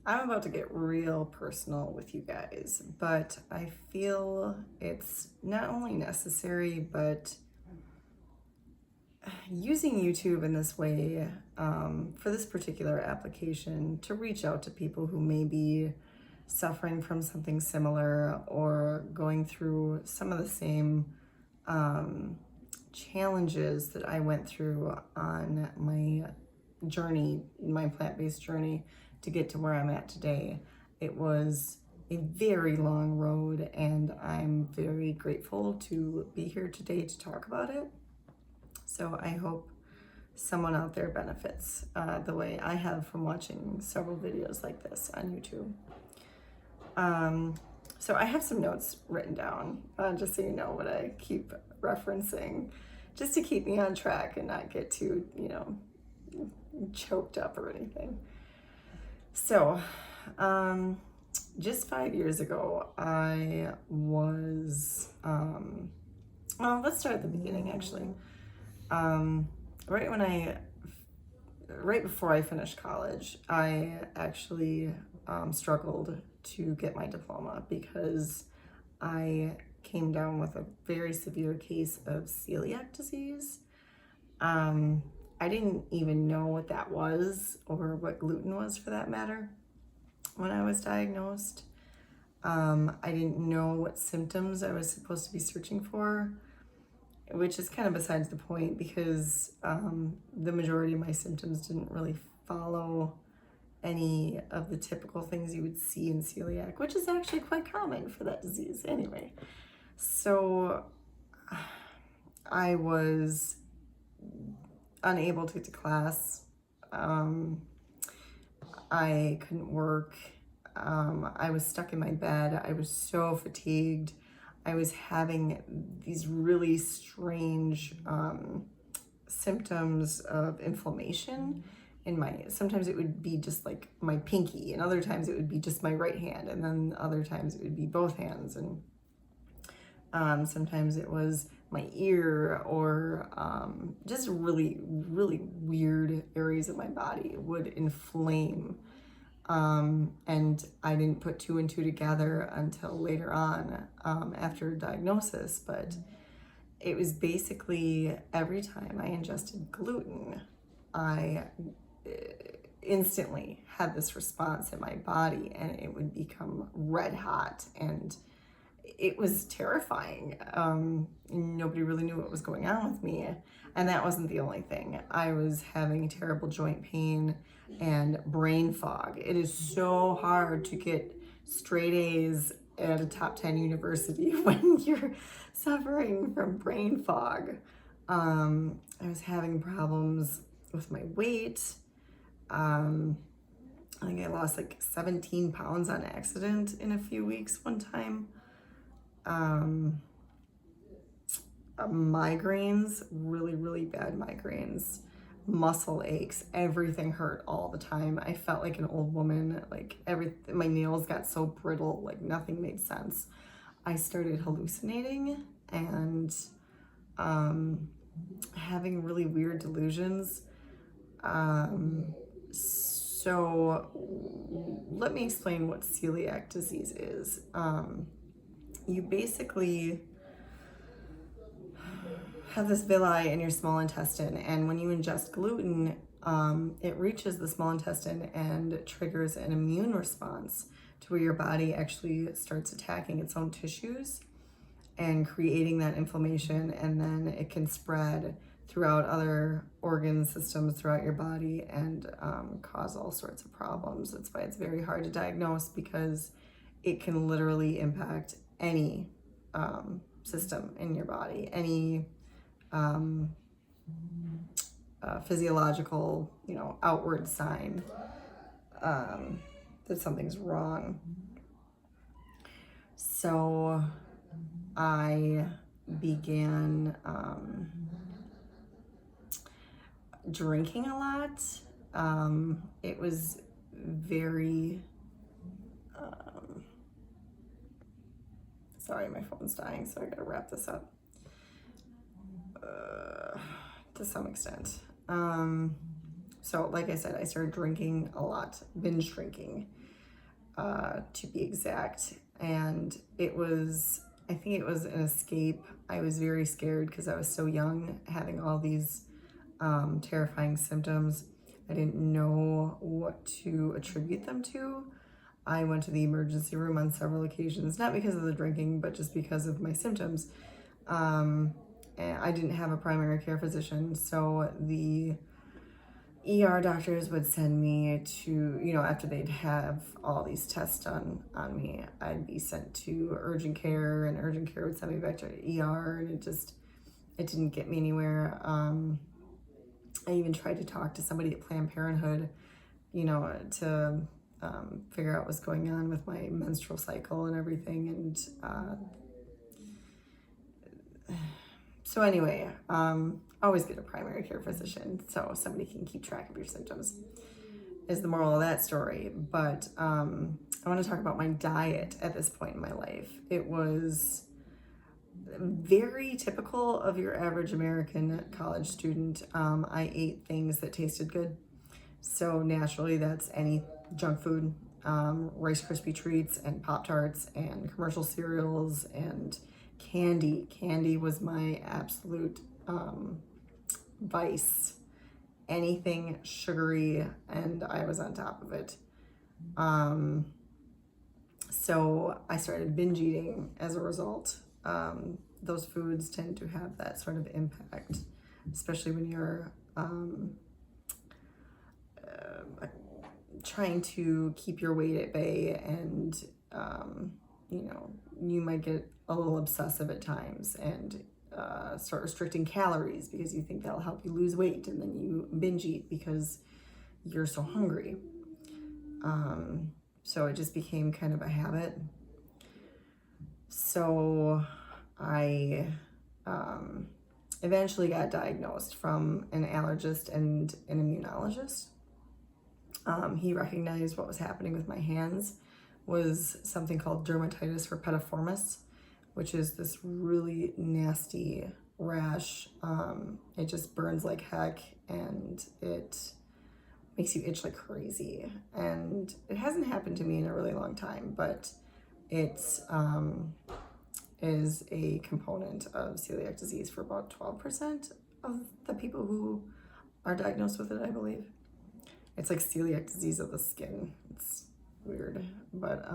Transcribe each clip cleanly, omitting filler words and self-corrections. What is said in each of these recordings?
I'm about to get real personal with you guys, but I feel it's not only necessary, but using YouTube in this way for this particular application to reach out to people who may be suffering from something similar or going through some of the same challenges that I went through on my journey, my plant-based journey to get to where I'm at today. It was a very long road, and I'm very grateful to be here today to talk about it. So I hope someone out there benefits the way I have from watching several videos like this on YouTube. So I have some notes written down, just so you know what I keep referencing, just to keep me on track and not get too, choked up or anything. So, just 5 years ago, I was, well, let's start at the beginning, actually. Right before I finished college, I actually struggled to get my diploma because I came down with a very severe case of celiac disease. I didn't even know what that was, or what gluten was for that matter, when I was diagnosed. I didn't know what symptoms I was supposed to be searching for, which is kind of besides the point because the majority of my symptoms didn't really follow any of the typical things you would see in celiac, which is actually quite common for that disease anyway. So I was unable to get to class. I couldn't work. I was stuck in my bed. I was so fatigued. I was having these really strange symptoms of inflammation in sometimes it would be just like my pinky, and other times it would be just my right hand, and then other times it would be both hands, and sometimes it was my ear, or just really, really weird areas of my body would inflame. And I didn't put two and two together until later on, after diagnosis, but it was basically every time I ingested gluten, I instantly had this response in my body, and it would become red hot, and it was terrifying. Nobody really knew what was going on with me. And that wasn't the only thing. I was having terrible joint pain and brain fog. It is so hard to get straight A's at a top 10 university when you're suffering from brain fog. I was having problems with my weight. I think I lost like 17 pounds on accident in a few weeks one time. Migraines, really, really bad migraines, muscle aches, everything hurt all the time. I felt like an old woman, like my nails got so brittle, like nothing made sense. I started hallucinating and having really weird delusions. So let me explain what celiac disease is. You basically have this villi in your small intestine, and when you ingest gluten, it reaches the small intestine and triggers an immune response to where your body actually starts attacking its own tissues and creating that inflammation, and then it can spread throughout other organ systems throughout your body and cause all sorts of problems. That's why it's very hard to diagnose, because it can literally impact any system in your body, any physiological, outward sign that something's wrong. So I began drinking a lot. It was very sorry, my phone's dying, so I gotta wrap this up to some extent. So like I said, I started drinking a lot, binge drinking. to be exact. And I think it was an escape. I was very scared because I was so young, having all these terrifying symptoms. I didn't know what to attribute them to. I went to the emergency room on several occasions, not because of the drinking, but just because of my symptoms. And I didn't have a primary care physician, so the ER doctors would send me to, after they'd have all these tests done on me, I'd be sent to urgent care, and urgent care would send me back to ER, and it didn't get me anywhere. I even tried to talk to somebody at Planned Parenthood, to figure out what's going on with my menstrual cycle and everything. And so anyway, always get a primary care physician so somebody can keep track of your symptoms, is the moral of that story. But I want to talk about my diet at this point in my life. It was very typical of your average American college student. I ate things that tasted good. So naturally, that's any junk food, Rice Krispie treats and Pop-Tarts and commercial cereals and candy. Candy was my absolute vice. Anything sugary, and I was on top of it. So I started binge eating as a result. Those foods tend to have that sort of impact, especially when you're trying to keep your weight at bay, and you might get a little obsessive at times and start restricting calories because you think that'll help you lose weight, and then you binge eat because you're so hungry. So it just became kind of a habit. So I eventually got diagnosed from an allergist and an immunologist. He recognized what was happening with my hands was something called dermatitis herpetiformis, which is this really nasty rash. It just burns like heck, and it makes you itch like crazy. And it hasn't happened to me in a really long time, but it is a component of celiac disease for about 12% of the people who are diagnosed with it, I believe. It's like celiac disease of the skin. It's weird. But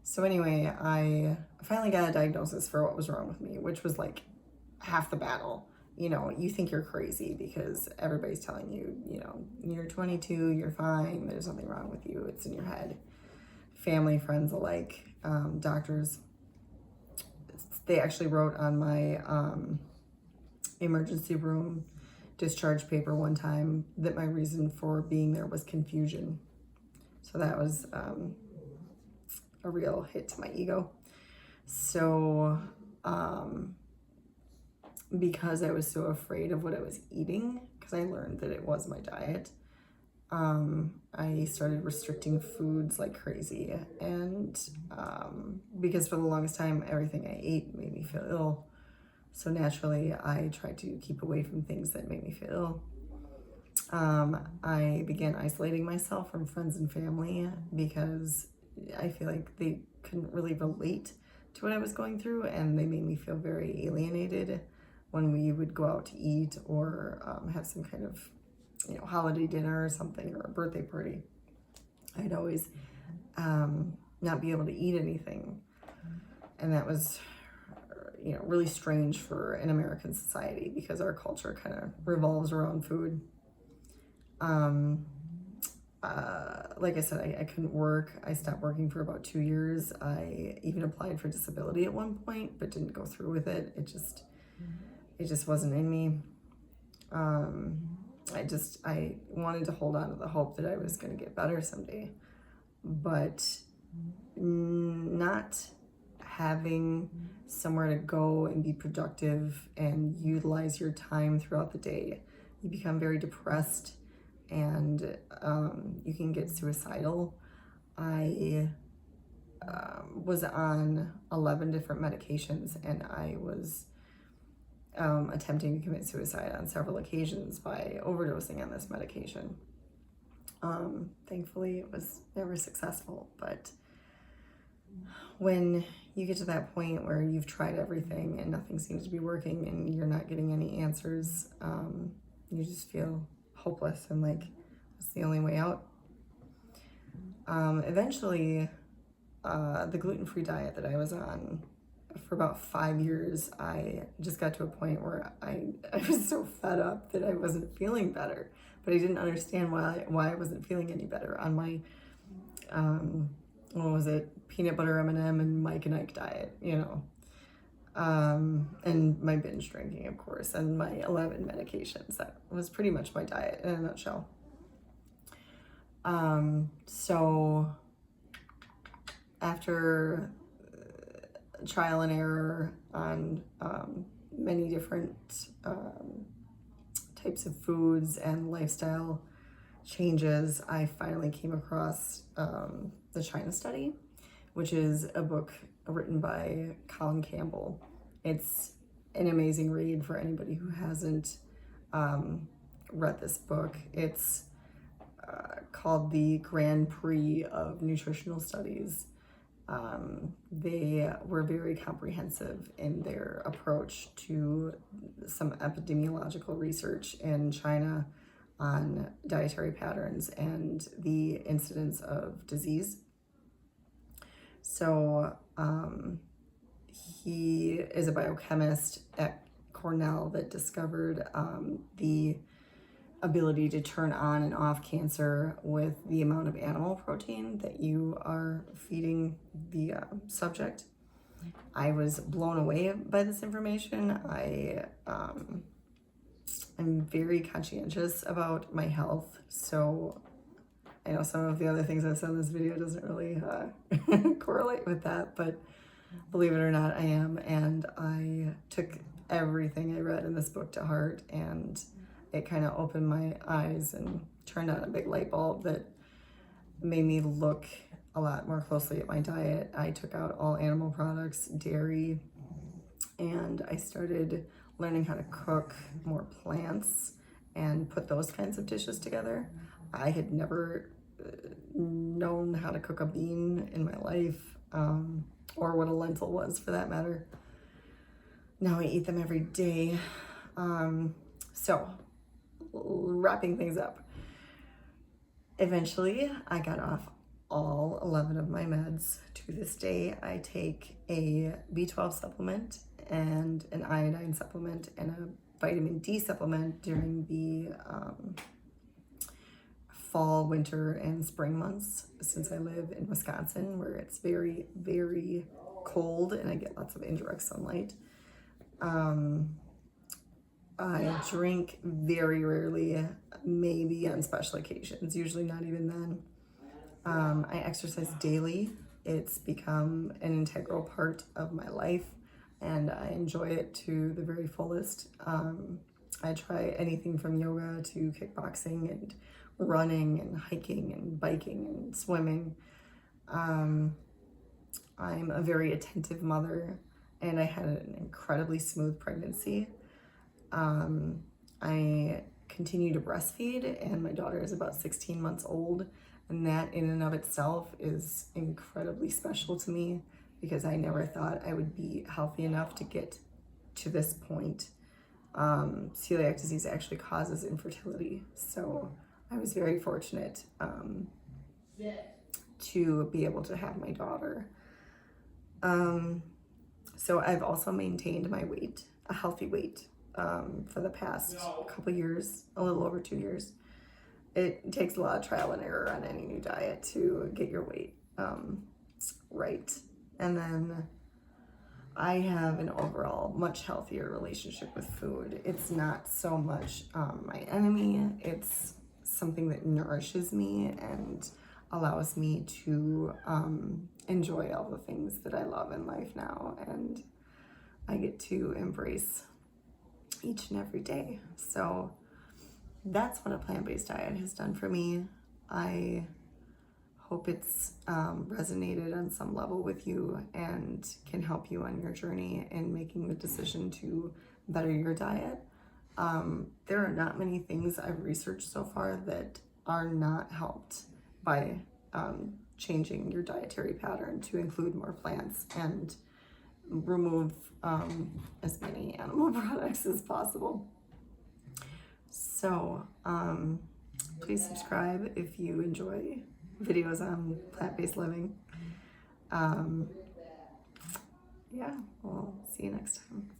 so anyway, I finally got a diagnosis for what was wrong with me, which was like half the battle. You think you're crazy because everybody's telling you, you're 22, you're fine, there's nothing wrong with you, it's in your head. Family, friends alike, doctors. They actually wrote on my emergency room discharge paper one time that my reason for being there was confusion. So that was a real hit to my ego. So because I was so afraid of what I was eating, because I learned that it was my diet, I started restricting foods like crazy. And because for the longest time, everything I ate made me feel ill. So naturally, I tried to keep away from things that made me feel ill. I began isolating myself from friends and family because I feel like they couldn't really relate to what I was going through, and they made me feel very alienated when we would go out to eat or have some kind of holiday dinner or something, or a birthday party. I'd always not be able to eat anything, and that was really strange for an American society because our culture kind of revolves around food. Like I said, I couldn't work. I stopped working for about 2 years. I even applied for disability at one point, but didn't go through with it. It just wasn't in me. I wanted to hold on to the hope that I was going to get better someday, but not having somewhere to go and be productive and utilize your time throughout the day, you become very depressed, and you can get suicidal. I was on 11 different medications, and I was attempting to commit suicide on several occasions by overdosing on this medication. Thankfully, it was never successful, but when you get to that point where you've tried everything and nothing seems to be working and you're not getting any answers, you just feel hopeless and like it's the only way out. Eventually, the gluten-free diet that I was on for about 5 years, I just got to a point where I was so fed up that I wasn't feeling better, but I didn't understand why I wasn't feeling any better on my what was it, peanut butter M&M and Mike and Ike diet, and my binge drinking, of course, and my 11 medications. That was pretty much my diet in a nutshell. So after trial and error on many different types of foods and lifestyle changes, I finally came across The China Study, which is a book written by Colin Campbell. It's an amazing read for anybody who hasn't read this book. It's called the Grand Prix of Nutritional Studies. They were very comprehensive in their approach to some epidemiological research in China on dietary patterns and the incidence of disease. So he is a biochemist at Cornell that discovered the ability to turn on and off cancer with the amount of animal protein that you are feeding the subject. I was blown away by this information. I'm very conscientious about my health, so I know some of the other things I said in this video doesn't really correlate with that, but believe it or not, I am, and I took everything I read in this book to heart, and it kind of opened my eyes and turned on a big light bulb that made me look a lot more closely at my diet. I took out all animal products, dairy, and I started learning how to cook more plants and put those kinds of dishes together. I had never known how to cook a bean in my life, or what a lentil was for that matter. Now I eat them every day. So wrapping things up, eventually I got off all 11 of my meds. To this day, I take a B12 supplement and an iodine supplement and a vitamin D supplement during the fall, winter, and spring months, since I live in Wisconsin where it's very, very cold and I get lots of indirect sunlight. I drink very rarely, maybe on special occasions, usually not even then. I exercise daily. It's become an integral part of my life and I enjoy it to the very fullest. I try anything from yoga to kickboxing and running and hiking and biking and swimming. I'm a very attentive mother and I had an incredibly smooth pregnancy. I continue to breastfeed and my daughter is about 16 months old, and that in and of itself is incredibly special to me because I never thought I would be healthy enough to get to this point. Celiac disease actually causes infertility, so I was very fortunate to be able to have my daughter. So I've also maintained my weight, a healthy weight, for the past couple years, a little over 2 years. It takes a lot of trial and error on any new diet to get your weight right. And then I have an overall much healthier relationship with food. It's not so much my enemy. It's something that nourishes me and allows me to enjoy all the things that I love in life now, and I get to embrace each and every day. So that's what a plant-based diet has done for me. I hope it's resonated on some level with you and can help you on your journey in making the decision to better your diet. There are not many things I've researched so far that are not helped by changing your dietary pattern to include more plants and remove as many animal products as possible. So please subscribe if you enjoy videos on plant-based living. Yeah, we'll see you next time.